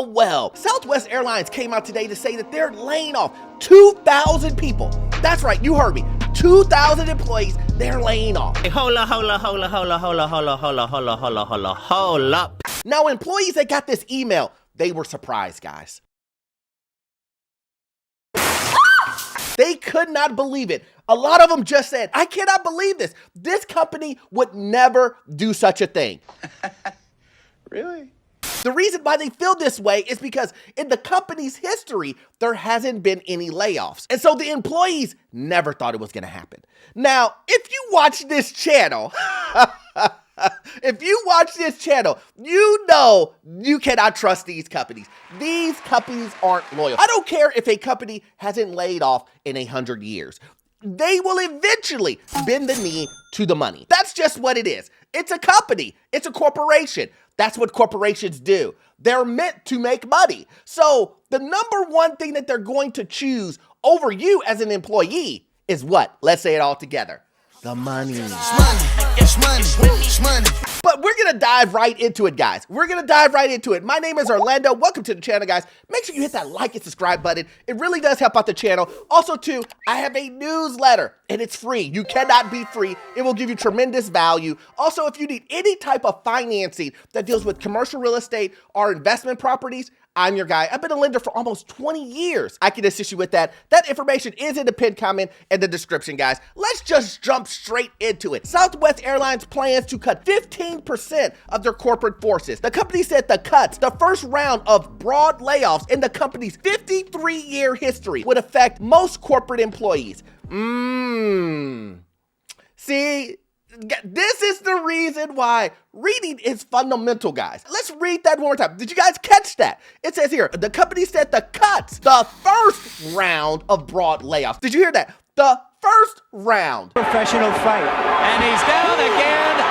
well. Southwest Airlines came out today to say that they're laying off 2,000 people. That's right, you heard me. 2,000 employees they're laying off. Hey, hold up. Now, employees that got this email, they were surprised, guys. They could not believe it. A lot of them just said, I cannot believe this. This company would never do such a thing. Really? The reason why they feel this way is because in the company's history, there hasn't been any layoffs. And so the employees never thought it was going to happen. Now, if you watch this channel, you know you cannot trust these companies. These companies aren't loyal. I don't care if a company hasn't laid off in 100 years. They will eventually bend the knee to the money. That's just what it is. It's a company. It's a corporation. That's what corporations do. They're meant to make money. So the number one thing that they're going to choose over you as an employee is what? Let's say it all together. The money. It's money. But we're going to dive right into it, guys. We're going to dive right into it. My name is Orlando. Welcome to the channel, guys. Make sure you hit that like and subscribe button. It really does help out the channel. Also, too, I have a newsletter, and it's free. You cannot be free. It will give you tremendous value. Also, if you need any type of financing that deals with commercial real estate or investment properties, I'm your guy. I've been a lender for almost 20 years. I can assist you with that. That information is in the pinned comment and the description, guys. Let's just jump straight into it. Southwest Airlines plans to cut 15% of their corporate forces. The company said the cuts, the first round of broad layoffs in the company's 53-year history, would affect most corporate employees. See, this is the reason why reading is fundamental, guys. Let's read that one more time. Did you guys catch that? It says here, the company said the cuts, the first round of broad layoffs. Did you hear that? The first round. Professional fight. And he's down again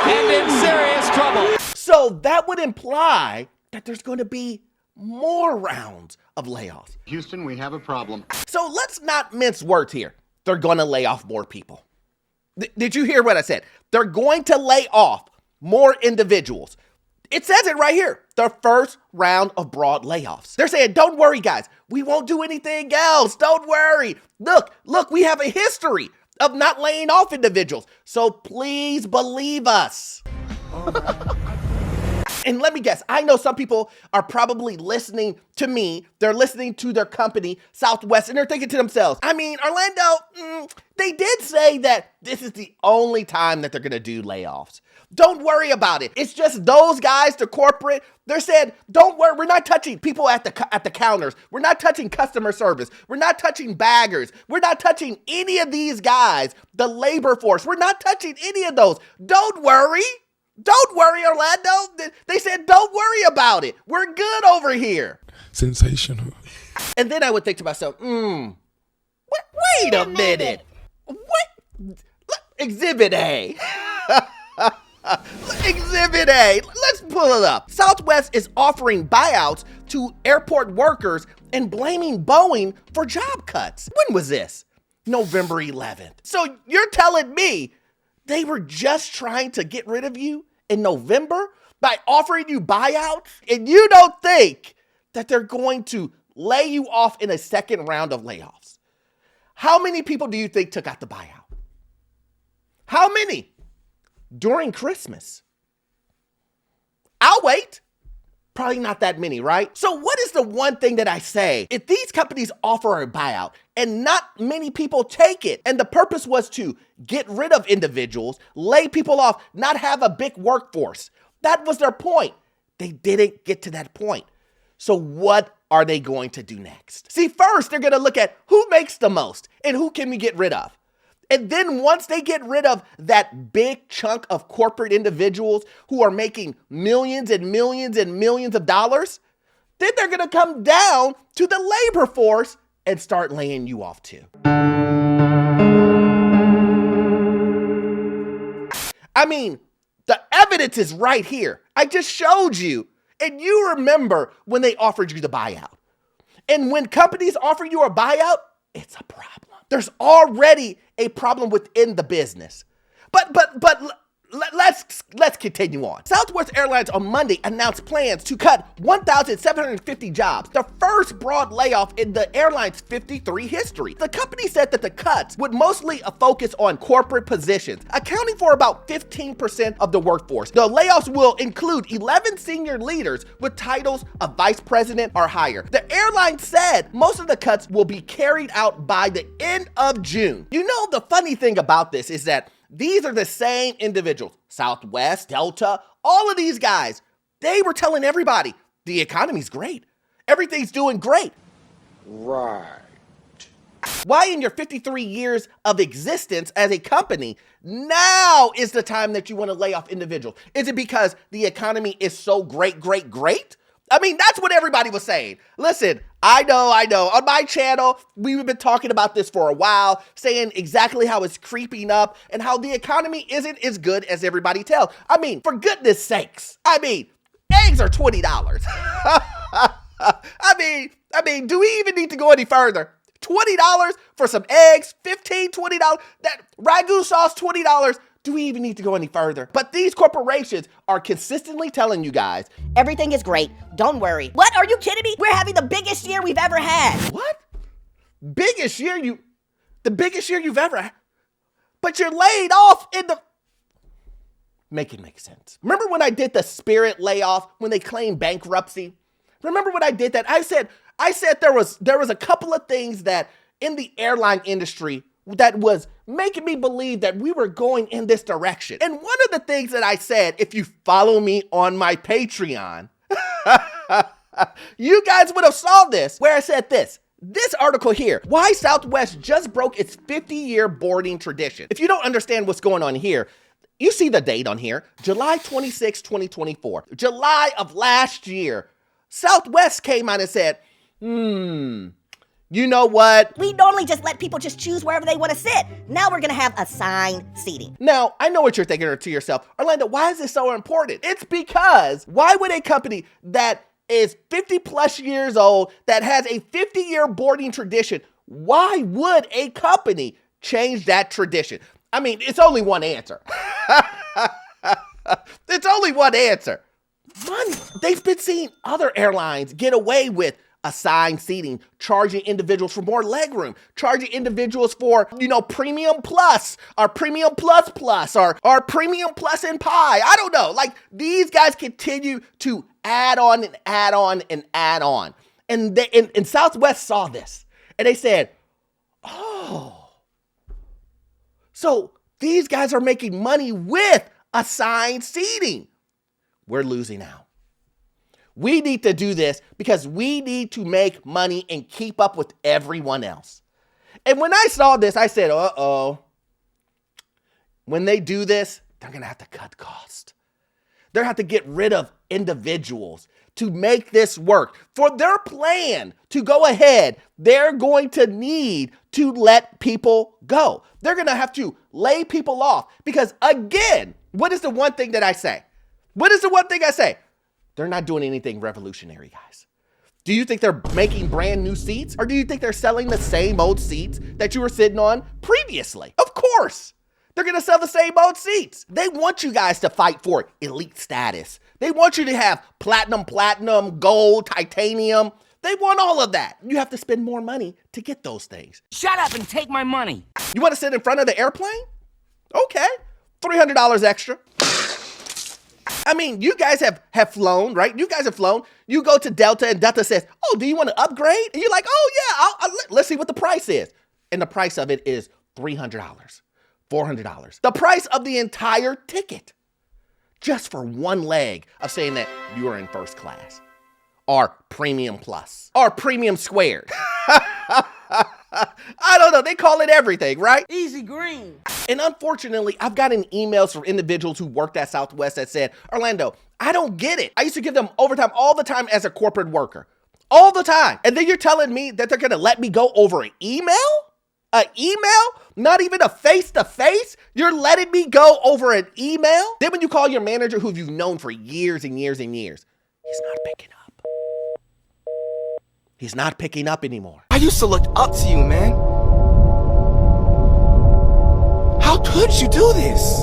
and in serious trouble. So that would imply that there's going to be more rounds of layoffs. Houston, we have a problem. So let's not mince words here. They're going to lay off more people. Did you hear what I said? They're going to lay off more individuals. It says it right here. The first round of broad layoffs. They're saying, don't worry, guys. We won't do anything else. Don't worry. Look, we have a history of not laying off individuals. So please believe us. And let me guess, I know some people are probably listening to me. They're listening to their company, Southwest, and they're thinking to themselves, I mean, Orlando, they did say that this is the only time that they're going to do layoffs. Don't worry about it. It's just those guys, the corporate, they're saying, don't worry, we're not touching people at the counters. We're not touching customer service. We're not touching baggers. We're not touching any of these guys, the labor force. We're not touching any of those. Don't worry. Don't worry, Orlando. They said, don't worry about it. We're good over here. Sensational. And then I would think to myself, wait a minute. What? Exhibit A. Exhibit A. Let's pull it up. Southwest is offering buyouts to airport workers and blaming Boeing for job cuts. When was this? November 11th. So you're telling me they were just trying to get rid of you in November by offering you buyouts, and you don't think that they're going to lay you off in a second round of layoffs? How many people do you think took out the buyout? How many? During Christmas? I'll wait. Probably not that many, right? So what is the one thing that I say? If these companies offer a buyout and not many people take it, and the purpose was to get rid of individuals, lay people off, not have a big workforce, that was their point. They didn't get to that point. So what are they going to do next? See, first, they're going to look at who makes the most and who can we get rid of. And then once they get rid of that big chunk of corporate individuals who are making millions and millions and millions of dollars, then they're going to come down to the labor force and start laying you off too. I mean, the evidence is right here. I just showed you. And you remember when they offered you the buyout. And when companies offer you a buyout, it's a problem. There's already a problem within the business. But let's continue on. Southwest Airlines on Monday announced plans to cut 1,750 jobs, the first broad layoff in the airline's 53 history. The company said that the cuts would mostly focus on corporate positions, accounting for about 15% of the workforce. The layoffs will include 11 senior leaders with titles of vice president or higher. The airline said most of the cuts will be carried out by the end of June. You know, the funny thing about this is that these are the same individuals, Southwest, Delta, all of these guys. They were telling everybody the economy's great. Everything's doing great. Right. Why in your 53 years of existence as a company, now is the time that you want to lay off individuals? Is it because the economy is so great? I mean, that's what everybody was saying. Listen, I know. On my channel, we've been talking about this for a while, saying exactly how it's creeping up and how the economy isn't as good as everybody tells. I mean, for goodness sakes, eggs are $20. I mean, do we even need to go any further? $20 for some eggs, $15, $20, that ragu sauce, $20. Do we even need to go any further? But these corporations are consistently telling you guys, everything is great. Don't worry. What? Are you kidding me? We're having the biggest year we've ever had. What? The biggest year you've ever had? But you're laid off in the... Make it make sense. Remember when I did the Spirit layoff when they claimed bankruptcy? Remember when I did that? I said there was a couple of things that in the airline industry that was making me believe that we were going in this direction. And one of the things that I said, if you follow me on my Patreon, you guys would have saw this, where I said this article here, why Southwest just broke its 50-year boarding tradition. If you don't understand what's going on here, you see the date on here, July 26, 2024. July of last year, Southwest came out and said, you know what? We normally just let people just choose wherever they want to sit. Now we're going to have assigned seating. Now, I know what you're thinking to yourself. Orlando, why is this so important? It's because why would a company that is 50 plus years old, that has a 50-year boarding tradition, why would a company change that tradition? I mean, it's only one answer. It's only one answer. Money. They've been seeing other airlines get away with assigned seating, charging individuals for more legroom, charging individuals for, premium plus, or premium plus plus, or premium plus and pie. I don't know. Like, these guys continue to add on and add on and add on. And Southwest saw this and they said, oh, so these guys are making money with assigned seating. We're losing out. We need to do this because we need to make money and keep up with everyone else. And when I saw this, I said, uh-oh. When they do this, they're going to have to cut costs. They're going to have to get rid of individuals to make this work. For their plan to go ahead, they're going to need to let people go. They're going to have to lay people off because, again, what is the one thing that I say? They're not doing anything revolutionary, guys. Do you think they're making brand new seats? Or do you think they're selling the same old seats that you were sitting on previously? Of course. They're going to sell the same old seats. They want you guys to fight for elite status. They want you to have platinum, gold, titanium. They want all of that. You have to spend more money to get those things. Shut up and take my money. You want to sit in front of the airplane? Okay. $300 extra. I mean, you guys have flown, right? You guys have flown. You go to Delta and Delta says, oh, do you want to upgrade? And you're like, oh yeah, let's see what the price is. And the price of it is $300, $400. The price of the entire ticket. Just for one leg of saying that you are in first class. Or premium plus. Or premium squared. I don't know. They call it everything, right? Easy green. And unfortunately, I've gotten emails from individuals who worked at Southwest that said, Orlando, I don't get it. I used to give them overtime all the time as a corporate worker. All the time. And then you're telling me that they're going to let me go over an email? An email? Not even a face-to-face? You're letting me go over an email? Then when you call your manager who you've known for years and years and years, he's not picking up. He's not picking up anymore. I used to look up to you, man. How could you do this?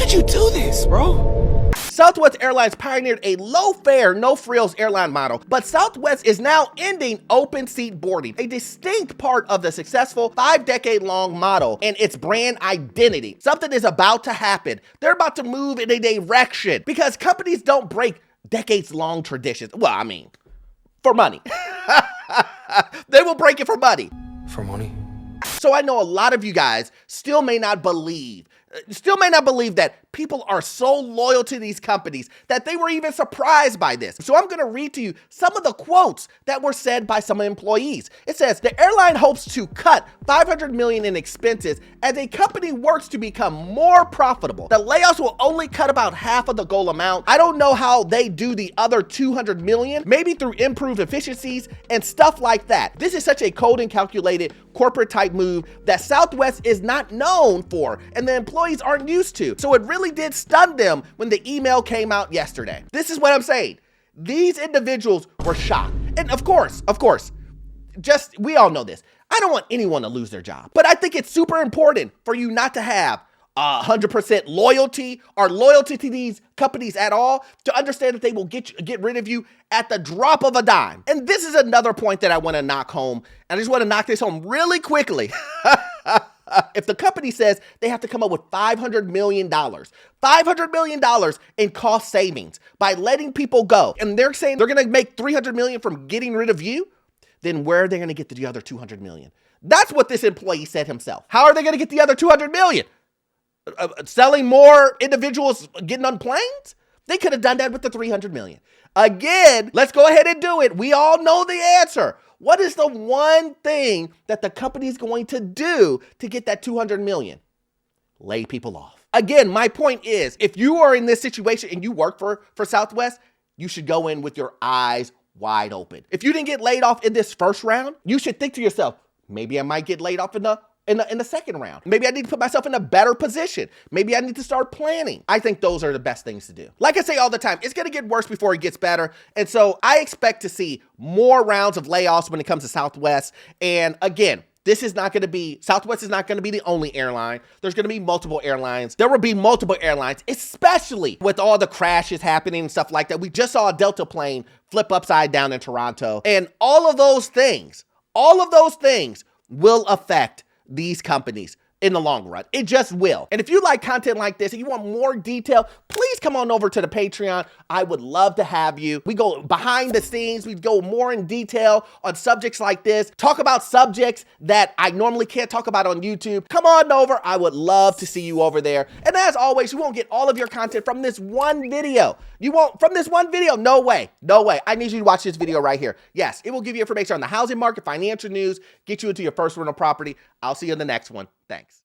could you do this, bro? Southwest Airlines pioneered a low-fare, no-frills airline model, but Southwest is now ending open seat boarding, a distinct part of the successful 5-decade-long model and its brand identity. Something is about to happen. They're about to move in a direction because companies don't break decades-long traditions. Well, I mean, for money. They will break it for money. For money? So I know a lot of you guys still may not believe that people are so loyal to these companies that they were even surprised by this. So I'm gonna read to you some of the quotes that were said by some employees. It says, the airline hopes to cut $500 million in expenses as a company works to become more profitable. The layoffs will only cut about half of the goal amount. I don't know how they do the other $200 million, maybe through improved efficiencies and stuff like that. This is such a cold and calculated corporate type move that Southwest is not known for and the employees aren't used to. So it really did stun them when the email came out yesterday. This is what I'm saying. These individuals were shocked. And of course, we all know this. I don't want anyone to lose their job, but I think it's super important for you not to have 100% loyalty or loyalty to these companies at all, to understand that they will get rid of you at the drop of a dime. And this is another point that I want to knock home. And I just want to knock this home really quickly. If the company says they have to come up with $500 million in cost savings by letting people go, and they're saying they're going to make $300 million from getting rid of you, then where are they going to get the other $200 million? That's what this employee said himself. How are they going to get the other $200 million? Selling more individuals getting on planes? They could have done that with the $300 million. Again, let's go ahead and do it. We all know the answer. What is the one thing that the company is going to do to get that $200 million? Lay people off. Again, my point is, if you are in this situation and you work for Southwest, you should go in with your eyes wide open. If you didn't get laid off in this first round, you should think to yourself, maybe I might get laid off in the second round. Maybe I need to put myself in a better position. Maybe I need to start planning. I think those are the best things to do. Like I say all the time, it's going to get worse before it gets better. And so I expect to see more rounds of layoffs when it comes to Southwest. And again, Southwest is not going to be the only airline. There's going to be multiple airlines. There will be multiple airlines, especially with all the crashes happening and stuff like that. We just saw a Delta plane flip upside down in Toronto. And all of those things will affect these companies in the long run. It just will. And if you like content like this and you want more detail, please come on over to the Patreon. I would love to have you. We go behind the scenes. We go more in detail on subjects like this, talk about subjects that I normally can't talk about on YouTube. Come on over. I would love to see you over there. And as always, you won't get all of your content from this one video. No way. I need you to watch this video right here. Yes, it will give you information on the housing market, financial news, get you into your first rental property. I'll see you in the next one. Thanks.